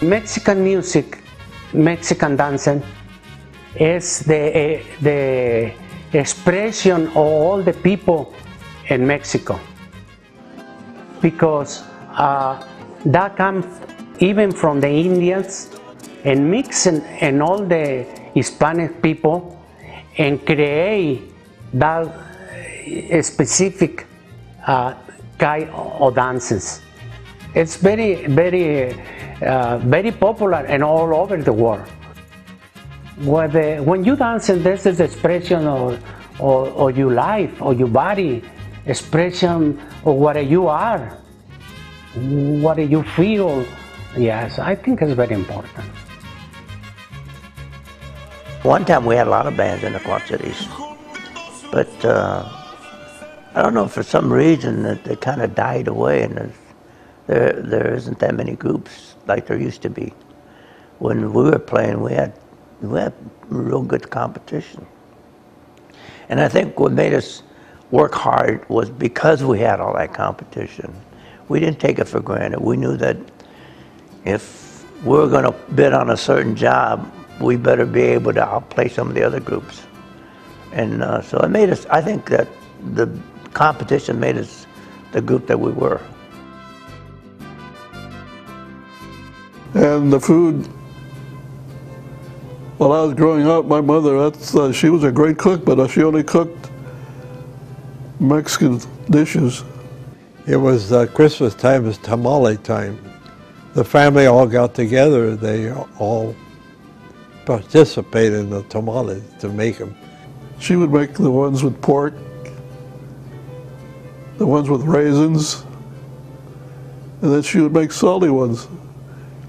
Mexican music, Mexican dancing is the expression of all the people in Mexico, because that comes even from the Indians and mixing and all the Hispanic people and create that specific kind of dances. It's very popular and all over the world. When you dance, this is the expression of your life, or your body, expression of what you are, what you feel. Yes, I think it's very important. One time we had a lot of bands in the Quad Cities, but I don't know, for some reason that they kind of died away, and there isn't that many groups like there used to be. When we were playing, we had real good competition. And I think what made us work hard was because we had all that competition. We didn't take it for granted. We knew that if we were going to bid on a certain job, we better be able to outplay some of the other groups. And so it made us, I think that the competition made us the group that we were. And the food, while I was growing up, my mother, she was a great cook, but she only cooked Mexican dishes. It was Christmas time, it was tamale time. The family all got together, they all participated in the tamales to make them. She would make the ones with pork, the ones with raisins, and then she would make salty ones.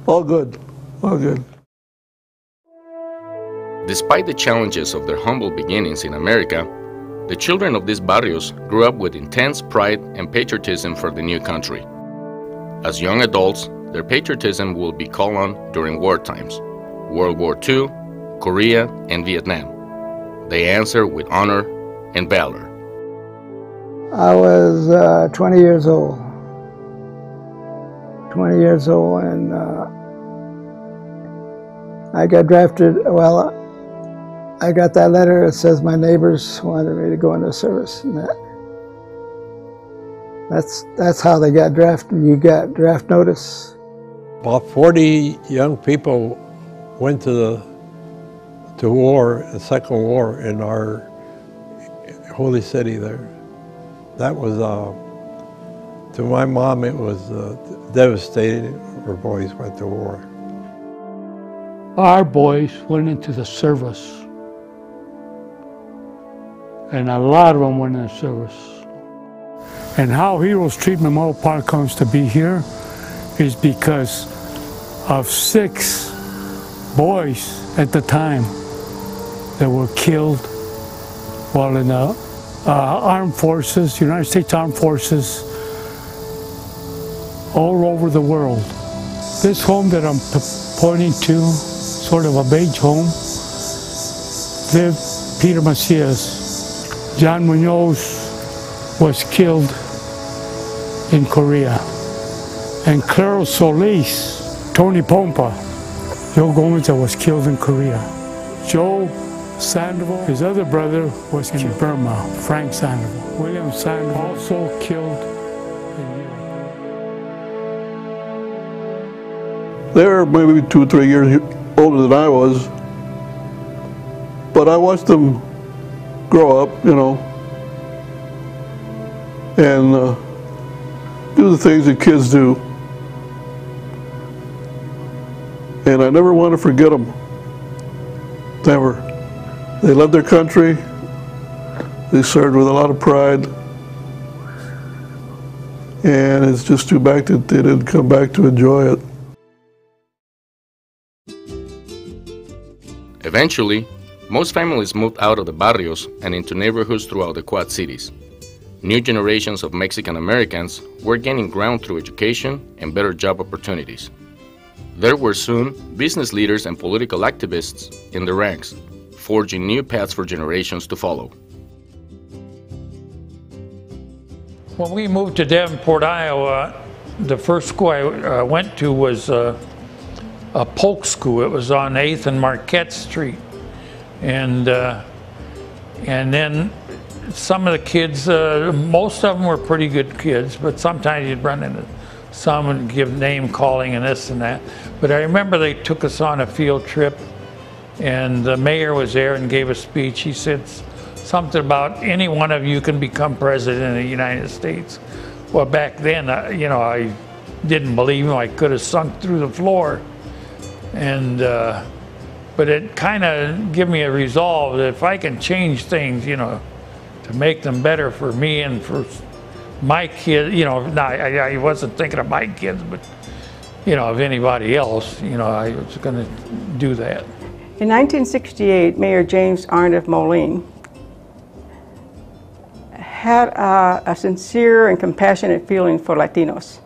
All good, all good. Despite the challenges of their humble beginnings in America, the children of these barrios grew up with intense pride and patriotism for the new country. As young adults, their patriotism will be called on during war times, World War II, Korea, and Vietnam. They answer with honor and valor. I was 20 years old. 20 years old, and I got drafted. Well, I got that letter that says my neighbors wanted me to go into service, and that's how they got drafted. You got draft notice. About 40 young people went to war, the Second War, in our holy city there. That was, to my mom, it was devastating. Her boys went to war. Our boys went into the service, and a lot of them went into service. And how Heroes Street Memorial Park comes to be here is because of 6 boys at the time that were killed while in the armed forces, United States Armed Forces, all over the world. This home that I'm pointing to, sort of a beige home, lived Peter Macias. John Munoz was killed in Korea. And Claro Solis, Tony Pompa, Joe Gomez was killed in Korea. Joe Sandoval, his other brother, was in Burma, Frank Sandoval. William Sandoval also killed in Europe. They were maybe 2 or 3 years older than I was, but I watched them grow up, you know, and do the things that kids do. And I never want to forget them, never. They loved their country, they served with a lot of pride, and it's just too bad that they didn't come back to enjoy it. Eventually, most families moved out of the barrios and into neighborhoods throughout the Quad Cities. New generations of Mexican Americans were gaining ground through education and better job opportunities. There were soon business leaders and political activists in the ranks, forging new paths for generations to follow. When we moved to Davenport, Iowa, the first school I went to was a polk school. It was on 8th and Marquette Street. And then some of the kids, most of them were pretty good kids, but sometimes you'd run into some and give name calling and this and that. But I remember they took us on a field trip, and the mayor was there and gave a speech. He said something about any one of you can become president of the United States. Well, back then, you know, I didn't believe him. I could have sunk through the floor. And but it kind of gave me a resolve that if I can change things, you know, to make them better for me and for my kids, you know, I wasn't thinking of my kids, but, you know, of anybody else, you know, I was going to do that. In 1968, Mayor James Arndt of Moline had a sincere and compassionate feeling for Latinos.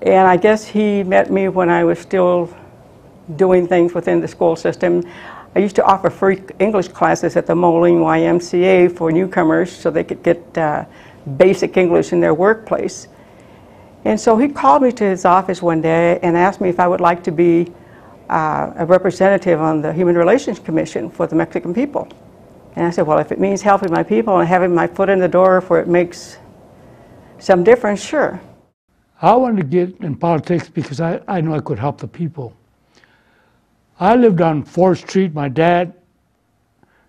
And I guess he met me when I was still doing things within the school system. I used to offer free English classes at the Moline YMCA for newcomers so they could get basic English in their workplace. And so he called me to his office one day and asked me if I would like to be a representative on the Human Relations Commission for the Mexican people. And I said, well, if it means helping my people and having my foot in the door where it makes some difference, sure. I wanted to get in politics because I knew I could help the people. I lived on 4th Street. My dad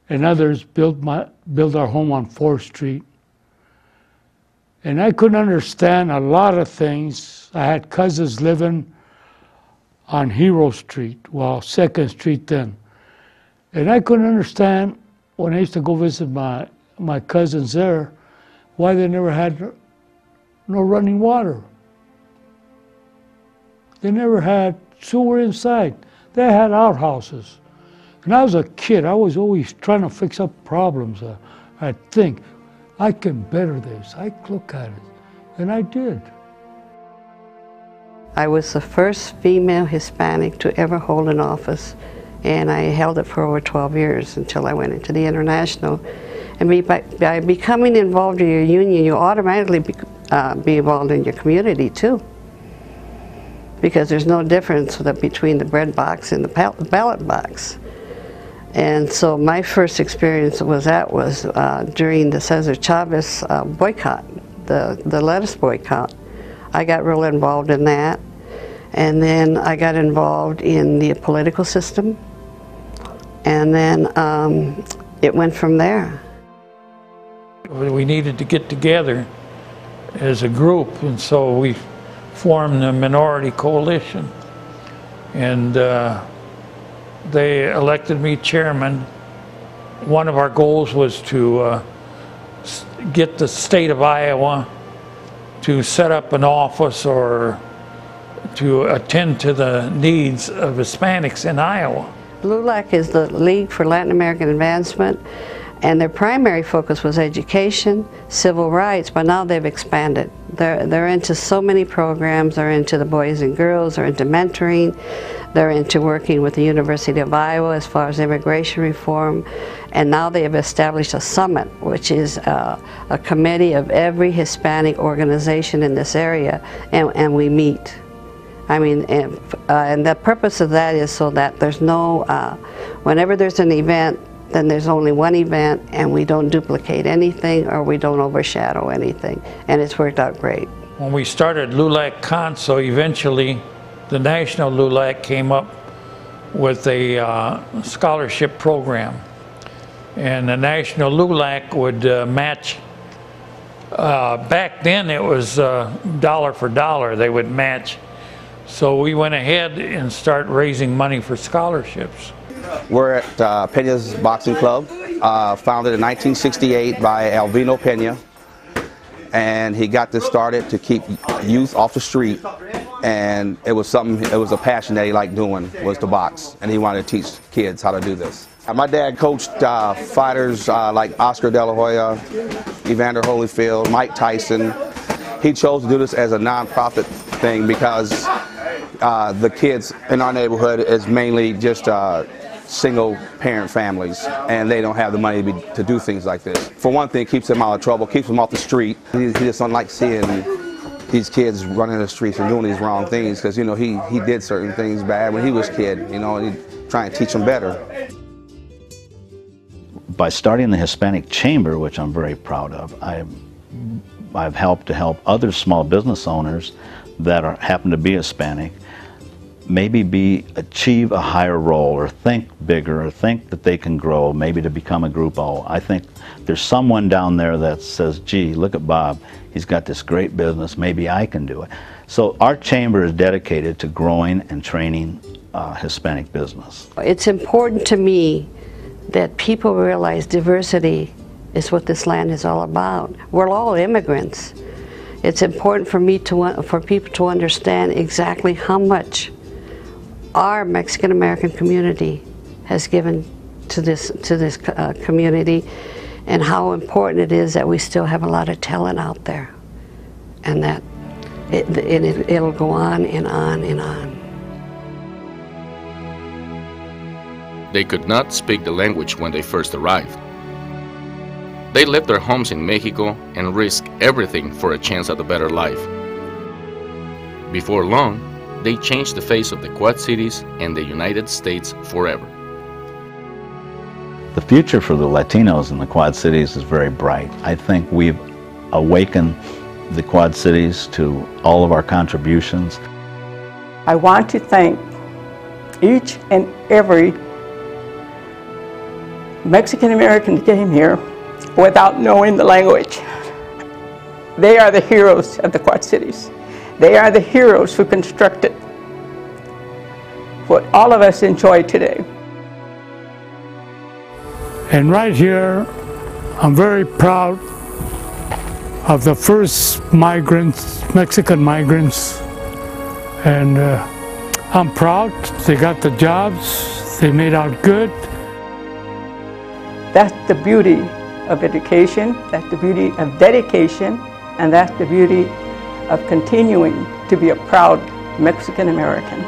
and others built our home on 4th Street. And I couldn't understand a lot of things. I had cousins living on Hero Street, well, 2nd Street then. And I couldn't understand when I used to go visit my cousins there, why they never had no running water. They never had sewer inside. They had outhouses. When I was a kid, I was always trying to fix up problems. I'd think, I can better this. I'd look at it. And I did. I was the first female Hispanic to ever hold an office, and I held it for over 12 years until I went into the International. And by becoming involved in your union, you automatically be involved in your community too, because there's no difference between the bread box and the ballot box. And so my first experience was during the Cesar Chavez boycott, the lettuce boycott. I got real involved in that. And then I got involved in the political system. And then it went from there. We needed to get together as a group, and so we formed the Minority Coalition. And they elected me chairman. One of our goals was to get the state of Iowa to set up an office or to attend to the needs of Hispanics in Iowa. LULAC is the League for Latin American Advancement, and their primary focus was education, civil rights, but now they've expanded. They're into so many programs. They're into the Boys and Girls, they're into mentoring, they're into working with the University of Iowa as far as immigration reform, and now they have established a summit, which is a committee of every Hispanic organization in this area, and we meet. I mean, and the purpose of that is so that there's no, whenever there's an event, then there's only one event, and we don't duplicate anything or we don't overshadow anything, and it's worked out great. When we started LULAC Conso, eventually the National LULAC came up with a scholarship program, and the National LULAC would match. Back then it was dollar for dollar, they would match. So we went ahead and started raising money for scholarships. We're at Pena's Boxing Club, founded in 1968 by Alvino Pena, and he got this started to keep youth off the street, and it was a passion that he liked doing, was to box, and he wanted to teach kids how to do this. My dad coached fighters like Oscar De La Hoya, Evander Holyfield, Mike Tyson. He chose to do this as a non-profit thing because the kids in our neighborhood is mainly just single parent families, and they don't have the money to do things like this. For one thing, it keeps them out of trouble, keeps them off the street. He just don't like seeing these kids running the streets and doing these wrong things, because, you know, he did certain things bad when he was a kid, you know, and he trying to teach them better. By starting the Hispanic Chamber, which I'm very proud of, I've helped to help other small business owners that happen to be Hispanic maybe achieve a higher role, or think bigger, or think that they can grow, maybe to become a Group O. I think there's someone down there that says, gee, look at Bob, he's got this great business, maybe I can do it. So our chamber is dedicated to growing and training Hispanic business. It's important to me that people realize diversity is what this land is all about. We're all immigrants. It's important for me for people to understand exactly how much our Mexican American community has given to this community, and how important it is that we still have a lot of talent out there, and that it'll go on and on and on. They could not speak the language when they first arrived. They left their homes in Mexico and risked everything for a chance at a better life. Before long, they changed the face of the Quad Cities and the United States forever. The future for the Latinos in the Quad Cities is very bright. I think we've awakened the Quad Cities to all of our contributions. I want to thank each and every Mexican American that came here without knowing the language. They are the heroes of the Quad Cities. They are the heroes who constructed what all of us enjoy today. And right here, I'm very proud of the first migrants, Mexican migrants. And I'm proud they got the jobs, they made out good. That's the beauty of education, that's the beauty of dedication, and that's the beauty of continuing to be a proud Mexican American.